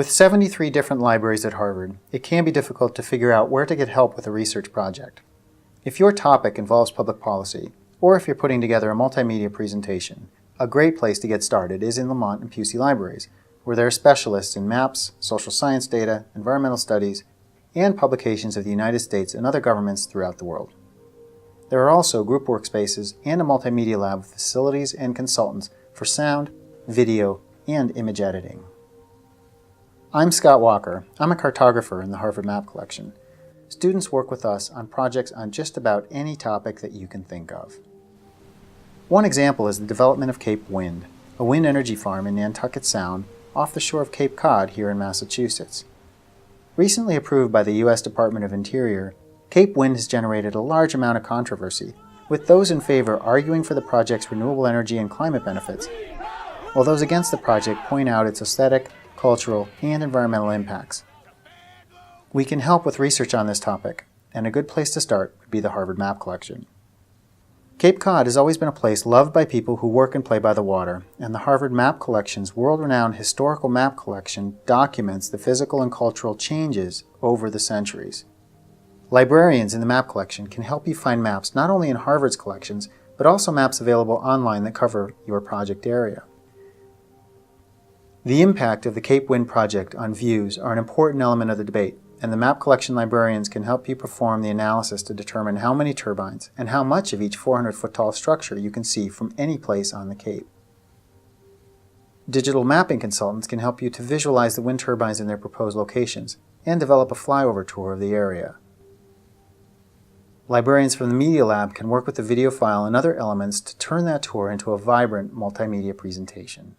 With 73 different libraries at Harvard, it can be difficult to figure out where to get help with a research project. If your topic involves public policy, or if you're putting together a multimedia presentation, a great place to get started is in Lamont and Pusey libraries, where there are specialists in maps, social science data, environmental studies, and publications of the United States and other governments throughout the world. There are also group workspaces and a multimedia lab with facilities and consultants for sound, video, and image editing. I'm Scott Walker. I'm a cartographer in the Harvard Map Collection. Students work with us on projects on just about any topic that you can think of. One example is the development of Cape Wind, a wind energy farm in Nantucket Sound off the shore of Cape Cod here in Massachusetts. Recently approved by the U.S. Department of Interior, Cape Wind has generated a large amount of controversy, with those in favor arguing for the project's renewable energy and climate benefits, while those against the project point out its aesthetic, cultural, and environmental impacts. We can help with research on this topic, and a good place to start would be the Harvard Map Collection. Cape Cod has always been a place loved by people who work and play by the water, and the Harvard Map Collection's world-renowned historical map collection documents the physical and cultural changes over the centuries. Librarians in the map collection can help you find maps not only in Harvard's collections, but also maps available online that cover your project area. The impact of the Cape Wind project on views are an important element of the debate, and the map collection librarians can help you perform the analysis to determine how many turbines and how much of each 400-foot tall structure you can see from any place on the Cape. Digital mapping consultants can help you to visualize the wind turbines in their proposed locations and develop a flyover tour of the area. Librarians from the Media Lab can work with the video file and other elements to turn that tour into a vibrant multimedia presentation.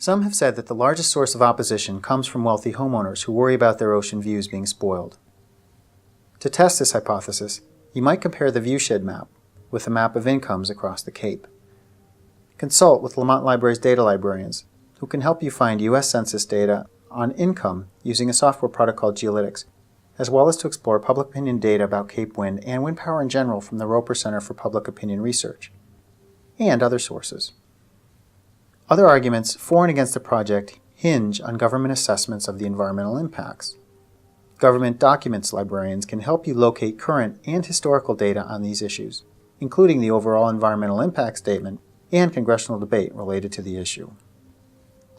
Some have said that the largest source of opposition comes from wealthy homeowners who worry about their ocean views being spoiled. To test this hypothesis, you might compare the viewshed map with a map of incomes across the Cape. Consult with Lamont Library's data librarians, who can help you find U.S. Census data on income using a software product called Geolytics, as well as to explore public opinion data about Cape Wind and wind power in general from the Roper Center for Public Opinion Research, and other sources. Other arguments for and against the project hinge on government assessments of the environmental impacts. Government documents librarians can help you locate current and historical data on these issues, including the overall environmental impact statement and congressional debate related to the issue.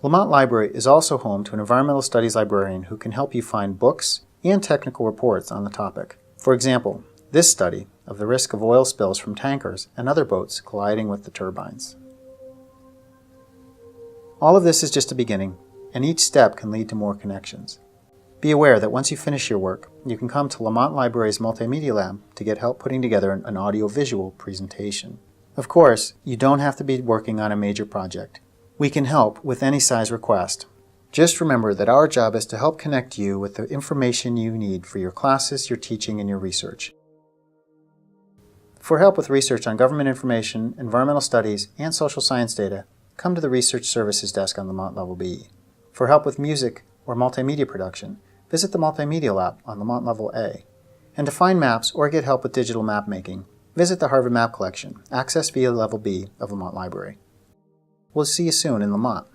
Lamont Library is also home to an environmental studies librarian who can help you find books and technical reports on the topic. For example, this study of the risk of oil spills from tankers and other boats colliding with the turbines. All of this is just a beginning, and each step can lead to more connections. Be aware that once you finish your work, you can come to Lamont Library's Multimedia Lab to get help putting together an audio-visual presentation. Of course, you don't have to be working on a major project. We can help with any size request. Just remember that our job is to help connect you with the information you need for your classes, your teaching, and your research. For help with research on government information, environmental studies, and social science data, come to the Research Services desk on Lamont Level B. For help with music or multimedia production, visit the Multimedia Lab on Lamont Level A. And to find maps or get help with digital map making, visit the Harvard Map Collection, accessed via Level B of Lamont Library. We'll see you soon in Lamont.